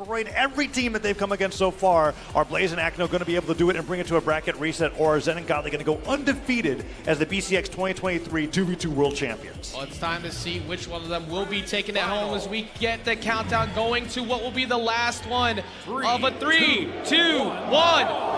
destroyed every team that they've come against so far. Are Blaze and Acno going to be able to do it and bring it to a bracket reset, or are Zen and Godly going to go undefeated as the BCX 2023 2v2 World Champions? Well, it's time to see which one of them will be taking it home as we get the countdown going to what will be the last one of a 3, 2, 1.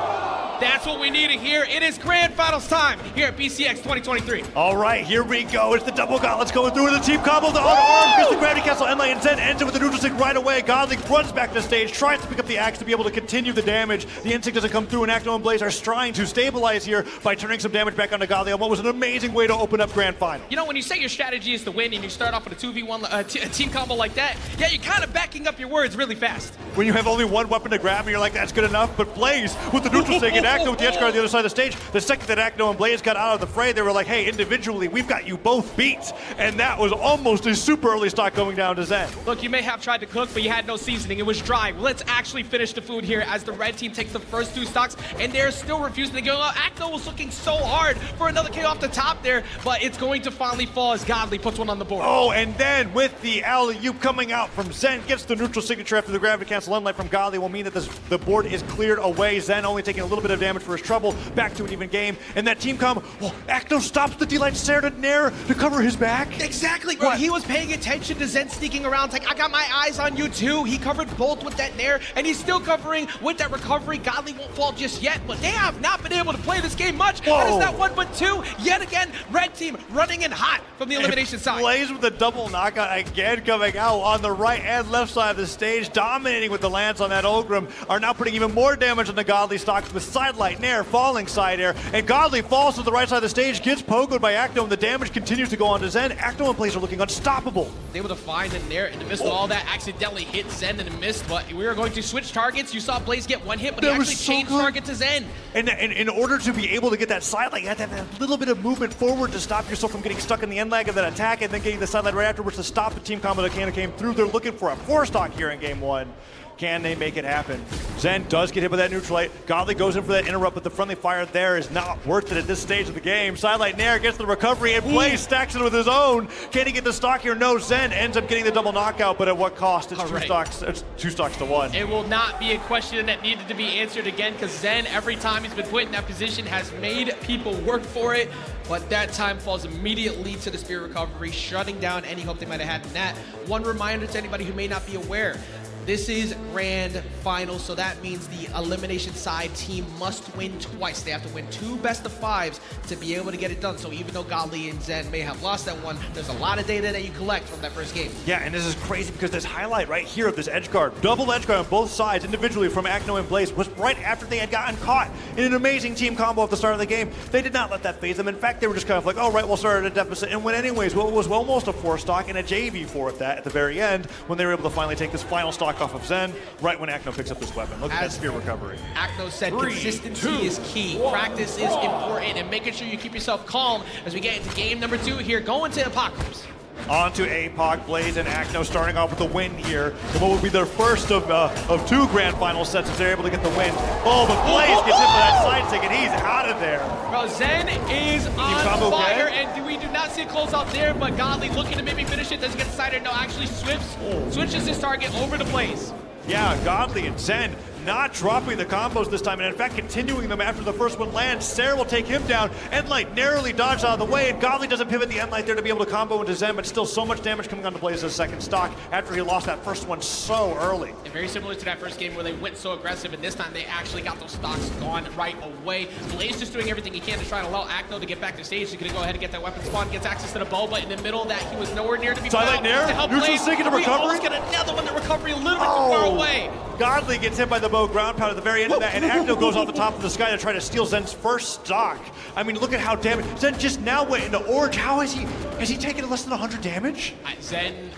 That's what we need to hear. It is grand finals time here at BCX 2023. All right, here we go. It's the double gauntlets going through with the team combo. The unarmed gets the gravity castle. Enlight and Zen ends it with the neutral stick right away. Godly runs back to the stage, tries to pick up the axe to be able to continue the damage. The instinct doesn't come through, and Acno and Blaze are trying to stabilize here by turning some damage back onto Godly on what was an amazing way to open up grand final. You know, when you say your strategy is to win and you start off with a 2v1 team combo like that, yeah, you're kind of backing up your words really fast. When you have only one weapon to grab and you're like, that's good enough, but Blaze with the neutral stick and Acno with the edge guard on the other side of the stage, the second that Acno and Blaze got out of the fray, they were like, hey, individually, we've got you both beat. And that was almost a super early stock going down to Zen. Look, you may have tried to cook, but you had no seasoning. It was dry. Let's actually finish the food here as the red team takes the first 2 stocks, and they're still refusing to go out. Acno was looking so hard for another K off the top there, but it's going to finally fall as Godly puts one on the board. Oh, and then with the alley-oop coming out from Zen, gets the neutral signature after the gravity cancel unlight from Godly will mean that the board is cleared away. Zen only taking a little bit of damage for his trouble, back to an even game. And that team combo, Acno stops the D-Light Sarah to Nair to cover his back. Exactly. Well, he was paying attention to Zen sneaking around. It's like, I got my eyes on you too. He covered both with that Nair, and he's still covering with that recovery. Godly won't fall just yet, but they have not been able to play this game much. That is not 1 but 2. Yet again, red team running in hot from the elimination side. Blaze with the double knockout again coming out on the right and left side of the stage, dominating with the lance on that Ulgrim, are now putting even more damage on the Godly stocks with sidelight, Nair, falling side air, and Godly falls to the right side of the stage, gets pogoed by Acno, and the damage continues to go on to Zen. Acno and Blaze are looking unstoppable. Able to find in there in the midst of all that, accidentally hit Zen and missed, but we were going to switch targets. You saw Blaze get 1 hit, but he actually changed target to Zen. And in order to be able to get that sidelight, you have to have a little bit of movement forward to stop yourself from getting stuck in the end lag of that attack, and then getting the sidelight right afterwards to stop the team combo that came through. They're looking for a 4-stock here in game 1. Can they make it happen? Zen does get hit with that neutral light. Godly goes in for that interrupt, but the friendly fire there is not worth it at this stage of the game. Sidelight Nair gets the recovery, and Blaze stacks it with his own. Can he get the stock here? No, Zen ends up getting the double knockout, but at what cost? It's two stocks to 1. It will not be a question that needed to be answered again, because Zen, every time he's been put in that position, has made people work for it. But that time falls immediately to the Spirit recovery, shutting down any hope they might have had in that. One reminder to anybody who may not be aware, this is grand final, so that means the elimination side team must win twice. They have to win 2 best-of-5s to be able to get it done. So even though Godly and Zen may have lost that one, there's a lot of data that you collect from that first game. Yeah, and this is crazy because this highlight right here of this edge guard, double edge guard on both sides individually from Acno and Blaze, was right after they had gotten caught in an amazing team combo at the start of the game. They did not let that phase them. In fact, they were just kind of like, oh, right, we'll start at a deficit and win anyways. Well, it was almost a 4-stock and a JV4 at that at the very end when they were able to finally take this final stock off of Zen right when Acno picks up this weapon. Look at that spear recovery. Acno said consistency is key. Practice is important, and making sure you keep yourself calm as we get into game number 2 here, going to Apocalypse. On to APOC, Blaze and Acno starting off with the win here. And what will be their first of 2 grand final sets if they're able to get the win. Oh, but Blaze gets hit for that side stick and he's out of there. Bro, Zen is on fire, and we do not see a closeout there, but Godly looking to maybe finish it. Doesn't get the side air. No, actually switches his target over to Blaze. Yeah, Godly and Zen not dropping the combos this time, and in fact continuing them after the first one lands. Sarah will take him down. Endlight narrowly dodged out of the way, and Godly doesn't pivot the Endlight there to be able to combo into Zen, but still so much damage coming onto Blaze's second stock after he lost that first one so early. And very similar to that first game where they went so aggressive, and this time they actually got those stocks gone right away. Blaze just doing everything he can to try to allow Acno to get back to stage. He's going to go ahead and get that weapon spawn, gets access to the bow, but in the middle of that, he was nowhere near to be found. Nair, to help neutral stick into recovery. Almost get another one, the recovery a little bit too far away. Godly gets hit by the bow ground pound at the very end of that, and Acno goes off the top of the sky to try to steal Zen's first stock. I mean, look at how damage. Zen just now went into orange. How has he taken less than 100 damage? Zen,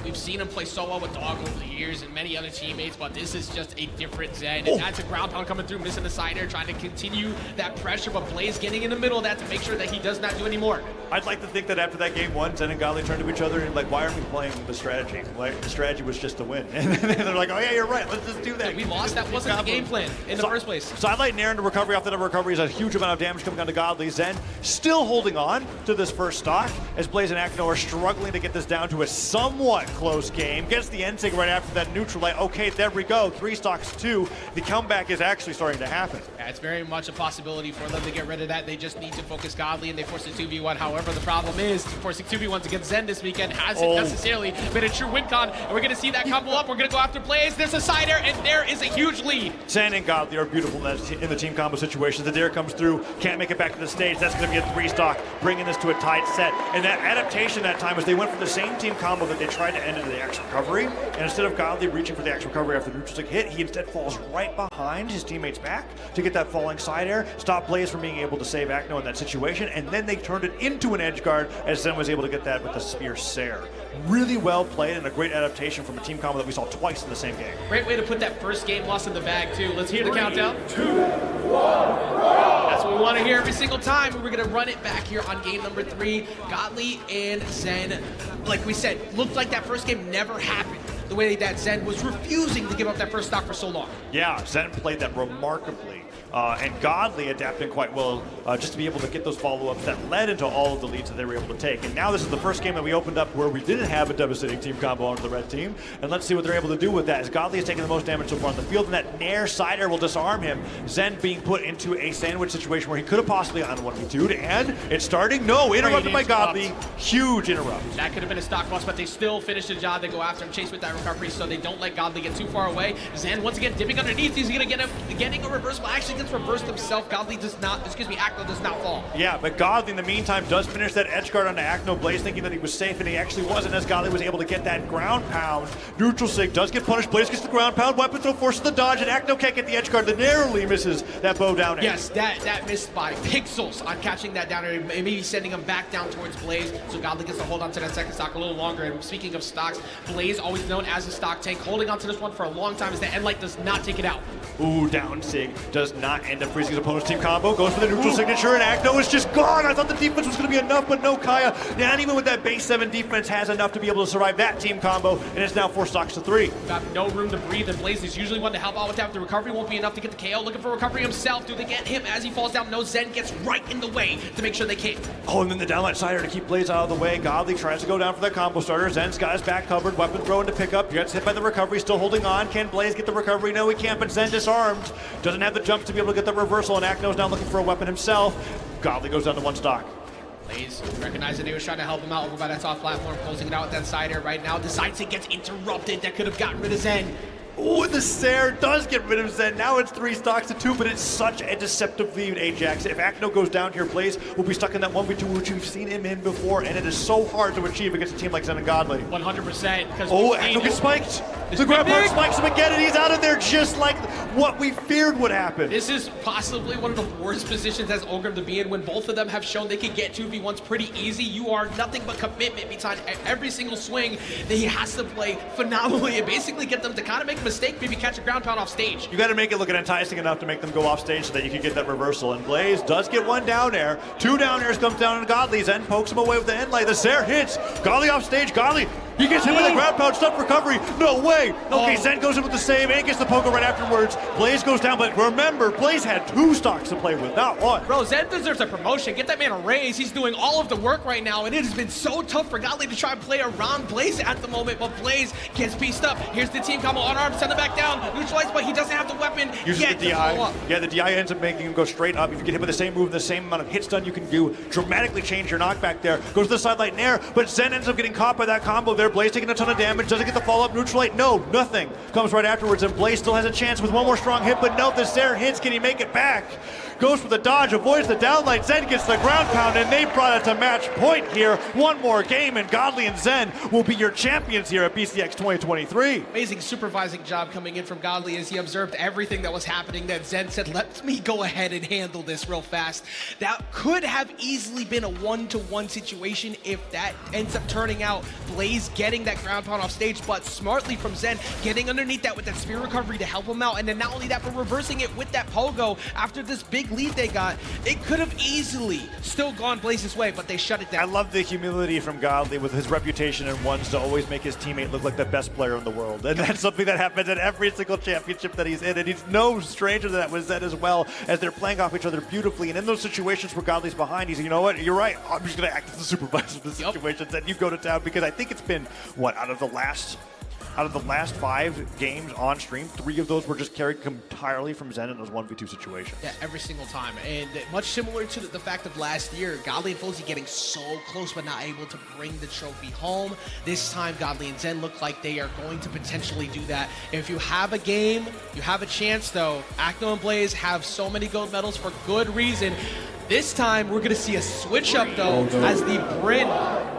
we've seen him play so well with Dog over the years and many other teammates, but this is just a different Zen. And that's a ground pound coming through, missing the side air, trying to continue that pressure, but Blaze getting in the middle of that to make sure that he does not do any more. I'd like to think that after that game 1, Zen and Godly turned to each other and like, why aren't we playing the strategy? Like, the strategy was just to win. And they're like, oh yeah, you're right, let's just do that. We lost, that wasn't the game plan in the first place. Sidelight Nair into recovery off the double recovery is a huge amount of damage coming onto Godly. Zen still holding on to this first stock as Blaze and Acno are struggling to get this down to a somewhat close game. Gets the end sig right after that neutral light. Okay, there we go. 3 stocks 2. The comeback is actually starting to happen. Yeah, it's very much a possibility for them to get rid of that. They just need to focus Godly, and they force a 2v1. However, the problem is forcing 2v1s against Zen this weekend hasn't necessarily been a true win con. And we're going to see that combo up. We're going to go after Blaze. There's a side air, and there is a huge lead. Zen and Godly are beautiful in the team combo situation. The dare comes through, can't make it back to the stage. That's going to be a 3 stock, bringing this to a tied set. And that adaptation that time was they went for the same team combo that they tried to end into the axe recovery. And instead of Godly reaching for the axe recovery after the neutral stick hit, he instead falls right behind his teammates back to get that falling side air, stop Blaze from being able to save Acno in that situation, and then they turned it into an edge guard as Zen was able to get that with the spear Sair. Really well played and a great adaptation from a team combo that we saw twice in the same game. Great way to put that first game loss in the bag too. Let's hear the countdown. 2, 1, That's what we want to hear every single time. We're going to run it back here on game number 3. Godly and Zen, like we said, looked like that first game never happened. The way that Zen was refusing to give up that first stock for so long. Yeah, Zen played that remarkably. And Godly adapted quite well just to be able to get those follow-ups that led into all of the leads that they were able to take. And now this is the first game that we opened up where we didn't have a devastating team combo onto the red team. And let's see what they're able to do with that, as Godly has taken the most damage so far on the field, and that Nair side air will disarm him. Zen being put into a sandwich situation where he could have possibly gotten 1v2'd, and it's starting. No, interrupted by Godly. Huge interrupt. That could have been a stock loss, but they still finish the job. They go after him, chase with that recovery, so they don't let Godly get too far away. Zen once again dipping underneath. He's gonna get him getting a reversal. Actually gets reversed himself. Godly does not, Acno does not fall. Yeah, but Godly in the meantime does finish that edge guard onto Acno. Blaze thinking that he was safe, and he actually wasn't, as Godly was able to get that ground pound. Neutral sig does get punished. Blaze gets the ground pound. Weapon throw forces the dodge, and Acno can't get the edge guard. That narrowly misses that bow down air. Yes, that missed by pixels on catching that down air, maybe sending him back down towards Blaze. So Godly gets to hold on to that second stock a little longer. And speaking of stocks, Blaze, always known as a stock tank, holding on to this one for a long time as the end light does not take it out. Ooh, down sig does not end up freezing his opponent's team combo. Goes for the neutral signature, and Acno is just gone. I thought the defense was going to be enough, but no, Kaya. Not even with that base 7 defense has enough to be able to survive that team combo, and it's now 4 stocks to 3. Got no room to breathe, and Blaze is usually one to help out with that. The recovery won't be enough to get the KO. Looking for recovery himself. Do they get him as he falls down? No, Zen gets right in the way to make sure they can't. Oh, and then the downlight side air to keep Blaze out of the way. Godly tries to go down for that combo starter. Zen's got his back covered. Weapon throw into pickup. He gets hit by the recovery, still holding on. Can Blaze get the recovery? No, he can't, but Zen disarmed. Doesn't have the jumps to be able to get the reversal, and Acno's now looking for a weapon himself. Godly goes down to 1 stock. Blaze recognized that he was trying to help him out over by that top platform, closing it out with that side air right now. Decides it gets interrupted. That could have gotten rid of Zen. Oh, the Sair does get rid of Zen. Now it's 3 stocks to 2, but it's such a deceptive lead, Ajax. If Acno goes down here, Blaze will be stuck in that 1v2, which we've seen him in before, and it is so hard to achieve against a team like Zen and Godly. 100%. Oh, Acno gets spiked. The grab part spikes him again, and he's out of there just like what we feared would happen. This is possibly one of the worst positions as Ogrim to be in, when both of them have shown they can get 2v1s pretty easy. You are nothing but commitment behind every single swing that he has to play phenomenally and basically get them to kind of make a mistake, maybe catch a ground pound off stage. You got to make it look enticing enough to make them go off stage so that you can get that reversal. And Blaze does get 1 down air. 2 down airs comes down on Godly. Zen pokes him away with the end light. The Sair hits. Godly off stage. Godly, he gets hit with the ground pound, stuff recovery. No way. Okay, Zen goes in with the save and gets the poker right afterwards. Blaze goes down, but remember, Blaze had 2 stocks to play with, not 1. Bro, Zen deserves a promotion. Get that man a raise. He's doing all of the work right now, and it has been so tough for Godly to try and play around Blaze at the moment, but Blaze gets pieced up. Here's the team combo, unarmed, send it back down, neutralized, but he doesn't have the weapon Uses yet the DI. Yeah, the DI ends up making him go straight up. If you get hit with the same move, the same amount of hit stun you can do, dramatically change your knockback there. Goes to the sidelight Nair, but Zen ends up getting caught by that combo there. Blaze taking a ton of damage, doesn't get the follow-up neutral light. No, nothing. Comes right afterwards, and Blaze still has a chance with 1 more strong hit, but no, the Sair hits. Can he make it back? Goes for the dodge, avoids the downlight. Zen gets the ground pound, and they brought it to match point here. 1 more game, and Godly and Zen will be your champions here at BCX 2023. Amazing supervising job coming in from Godly as he observed everything that was happening. That Zen said, let me go ahead and handle this real fast. That could have easily been a 1-to-1 situation if that ends up turning out Blaze getting that ground pound off stage, but smartly from Zen, getting underneath that with that spear recovery to help him out, and then not only that, but reversing it with that pogo after this big lead they got, it could have easily still gone Blaze's way, but they shut it I down. love the humility from Godly with his reputation in ones to always make his teammate look like the best player in the world. And that's something that happens at every single championship that he's in. And he's no stranger to that with Zen as well, as they're playing off each other beautifully. And in those situations where Godly's behind, he's, you know what, you're right. I'm just going to act as the supervisor of the situations. And you go to town, because I think it's been, what, out of the last 5 games on stream, 3 of those were just carried entirely from Zen in those 1v2 situations. Yeah, every single time. And much similar to the fact of last year, Godly and Fozy getting so close but not able to bring the trophy home. This time, Godly and Zen look like they are going to potentially do that. If you have a game, you have a chance though. Acno and Blaze have so many gold medals for good reason. This time, we're going to see a switch up, though, as the Bryn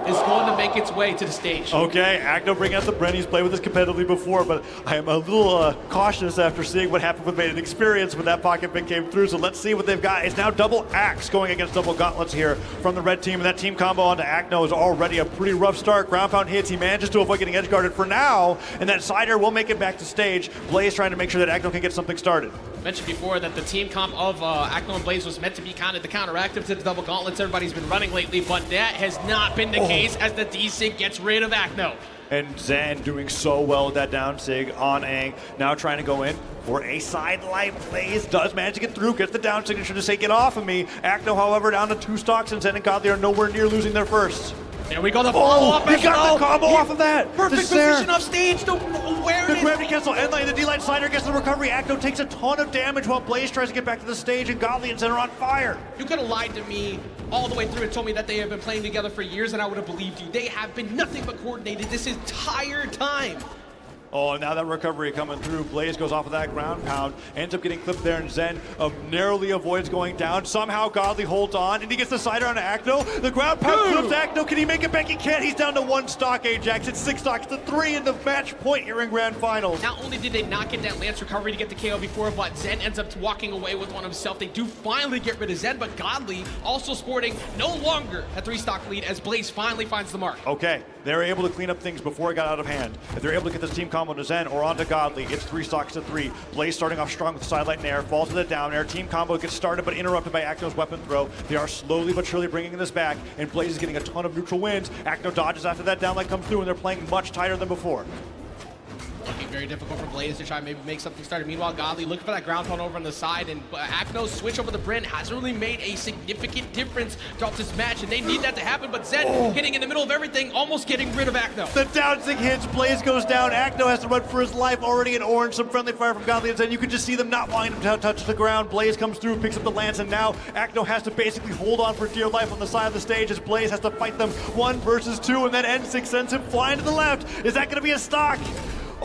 is going to make its way to the stage. Okay, Acno bringing out the Bryn. He's played with this competitively before, but I am a little cautious after seeing what happened with Maiden Experience when that pocket pick came through. So let's see what they've got. It's now double axe going against double gauntlets here from the red team. And that team combo onto Acno is already a pretty rough start. Ground pound hits. He manages to avoid getting edge guarded for now. And that Cider will make it back to stage. Blaze trying to make sure that Acno can get something started. Mentioned before that the team comp of Acno and Blaze was meant to be kind of the counteractive to the double gauntlets everybody's been running lately, but that has not been the case as the D-Sig gets rid of Acno. And Zen doing so well with that down sig on Aang. Now trying to go in for a sidelight. Blaze does manage to get through, gets the down signature to say, get off of me. Acno, however, down to 2 stocks, and Zen and Godly are nowhere near losing their first. There we go, the follow-up. He got the combo off of that. Perfect position off stage, the The awareness. gravity cancel, end lane, the D-line Cider gets the recovery. Acno takes a ton of damage while Blaze tries to get back to the stage, and Godly and Zen are on fire. You could have lied to me all the way through and told me that they have been playing together for years, and I would have believed you. They have been nothing but coordinated this entire time. Oh, now that recovery coming through. Blaze goes off of that ground pound, ends up getting clipped there, and Zen narrowly avoids going down. Somehow Godly holds on, and he gets the Cider on Acno. The ground pound clips Acno. Can he make it back? He can't. He's down to 1 stock, Ajax. It's 6 stocks to 3 in the match point here in Grand Finals. Not only did they not get that Lance recovery to get the KO before, but Zen ends up walking away with one himself. They do finally get rid of Zen, but Godly also sporting no longer a 3 stock lead as Blaze finally finds the mark. Okay, they're able to clean up things before it got out of hand. If they're able to get this team combo to Zen or onto Godly, it's 3 stocks to 3. Blaze starting off strong with the sidelight and air, falls to the down air. Team combo gets started but interrupted by Acno's weapon throw. They are slowly but surely bringing this back, and Blaze is getting a ton of neutral wins. Acno dodges after that down light comes through, and they're playing much tighter than before. Looking very difficult for Blaze to try and maybe make something started. Meanwhile, Godly looking for that ground pound over on the side, and Acno's switch over the Bryn hasn't really made a significant difference throughout this match, and they need that to happen, but Zen getting in the middle of everything, almost getting rid of Acno. The down sig hits, Blaze goes down, Acno has to run for his life, already in orange, some friendly fire from Godly and Zen. You can just see them not wanting him to touch the ground. Blaze comes through, picks up the lance, and now Acno has to basically hold on for dear life on the side of the stage as Blaze has to fight them 1 versus 2, and then N6 sends him flying to the left. Is that going to be a stock?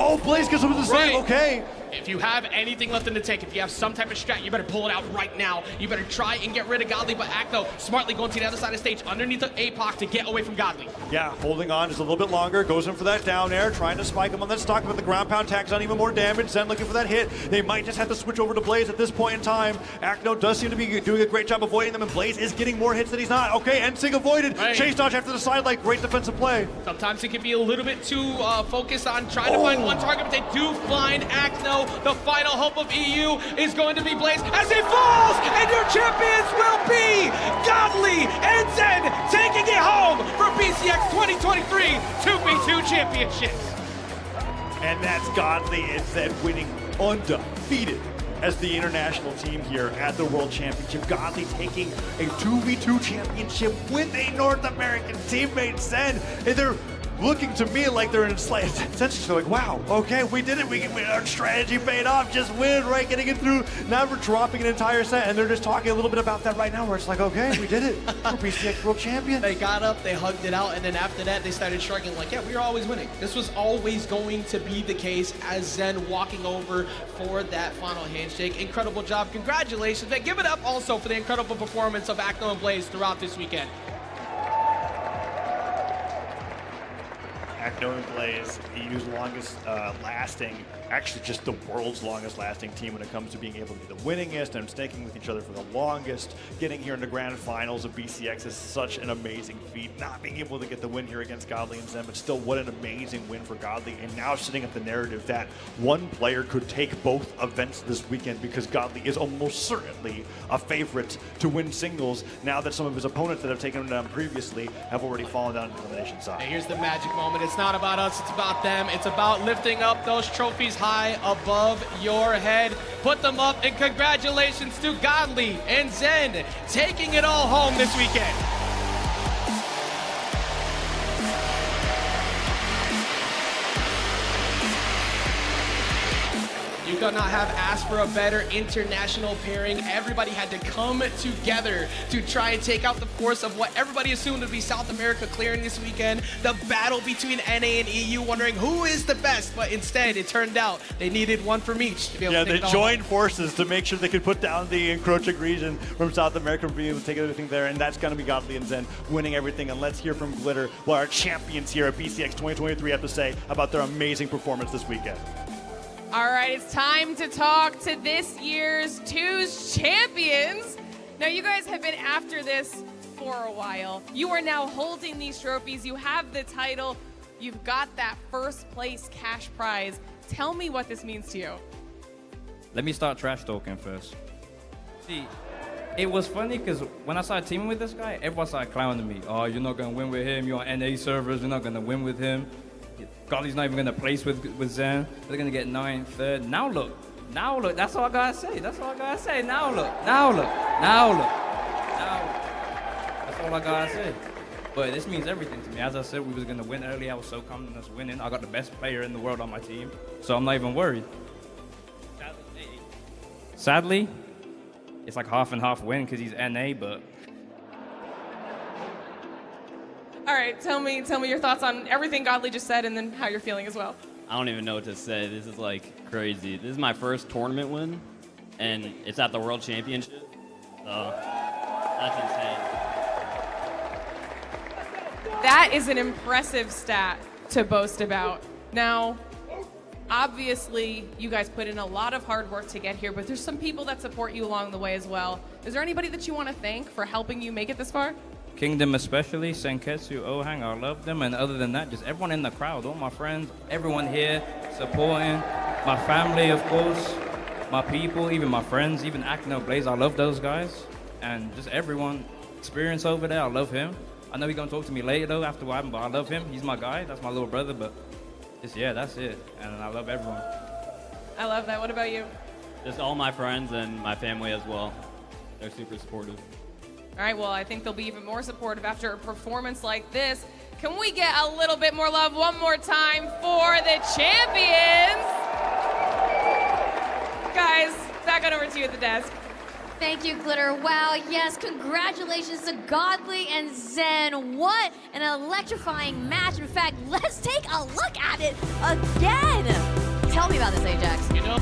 Oh, Blaze gets him with the save, okay. If you have anything left in the tank, if you have some type of strat, you better pull it out right now. You better try and get rid of Godly, but Acno smartly going to the other side of the stage underneath the APOC to get away from Godly. Yeah, holding on just a little bit longer, goes in for that down air, trying to spike him on that stock, but the ground pound tags on even more damage. Zen looking for that hit. They might just have to switch over to Blaze at this point in time. Acno does seem to be doing a great job avoiding them, and Blaze is getting more hits than he's not. Okay, N-Sig avoided. Right. Chase dodge after the sidelight, great defensive play. Sometimes it can be a little bit too focused on trying to find one target, but they do find Acno. The final hope of EU is going to be Blaze as he falls, and your champions will be Godly and Zen taking it home for BCX 2023 2v2 championships. And that's Godly and Zen winning undefeated as the international team here at the World Championship. Godly taking a 2v2 championship with a North American teammate, Zen. And they're looking to me like they're in a slight sense. They're like, wow, okay, we did it. Our strategy paid off. Just win, right? Getting it through. Now we're dropping an entire set, and they're just talking a little bit about that right now, where it's like, okay, we did it. We're BCX World Champion. They got up, they hugged it out, and then after that, they started shrugging like, yeah, we were always winning. This was always going to be the case as Zen walking over for that final handshake. Incredible job. Congratulations. Man, give it up also for the incredible performance of Acno and Blaze throughout this weekend. knowing Blaze, EU's longest lasting, actually just the world's longest lasting team when it comes to being able to be the winningest and staking with each other for the longest. Getting here in the grand finals of BCX is such an amazing feat. Not being able to get the win here against Godly and Zen, but still what an amazing win for Godly. And now setting up the narrative that one player could take both events this weekend because Godly is almost certainly a favorite to win singles now that some of his opponents that have taken him down previously have already fallen down to the elimination side. And here's the magic moment. It's not about us, it's about them. It's about lifting up those trophies high above your head. Put them up, and congratulations to Godly and Zen taking it all home this weekend. You could not have asked for a better international pairing. Everybody had to come together to try and take out the force of what everybody assumed would be South America clearing this weekend. The battle between NA and EU, wondering who is the best, but instead it turned out they needed one from each to be able to take it all. They joined forces to make sure they could put down the encroaching region from South America, being able to take everything there, and that's going to be Godly and Zen winning everything. And let's hear from Glitter, what our champions here at BCX 2023 have to say about their amazing performance this weekend. All right, it's time to talk to this year's 2's champions. Now, you guys have been after this for a while. You are now holding these trophies. You have the title. You've got that first place cash prize. Tell me what this means to you. Let me start trash talking first. See, it was funny because when I started teaming with this guy, everyone started clowning me. Oh, you're not going to win with him. You're on NA servers. You're not going to win with him. Godly's not even going to place with Zen. They're going to get 9th, 3rd. Now look. That's all I got to say. That's all I got to say. Now look. That's all I got to say. But this means everything to me. As I said, we was going to win early. I was so confident us winning. I got the best player in the world on my team. So I'm not even worried. Sadly, it's like half and half win because he's NA, but... All right, tell me your thoughts on everything Godly just said and then how you're feeling as well. I don't even know what to say. This is like crazy. This is my first tournament win, and it's at the World Championship. So that's insane. That is an impressive stat to boast about. Now, obviously, you guys put in a lot of hard work to get here, but there's some people that support you along the way as well. Is there anybody that you want to thank for helping you make it this far? Kingdom especially, Senketsu, Ohang, I love them. And other than that, just everyone in the crowd, all my friends, everyone here supporting, my family, of course, my people, even my friends, even Acno, Blaze, I love those guys. And just everyone, Experience over there, I love him. I know he's gonna talk to me later though, after what happened, but I love him. He's my guy, that's my little brother, but just, yeah, that's it. And I love everyone. I love that. What about you? Just all my friends and my family as well. They're super supportive. All right, well, I think they'll be even more supportive after a performance like this. Can we get a little bit more love one more time for the champions? Guys, back on over to you at the desk. Thank you, Glitter. Wow, yes, congratulations to Godly and Zen. What an electrifying match. In fact, let's take a look at it again. Tell me about this, Ajax. You know,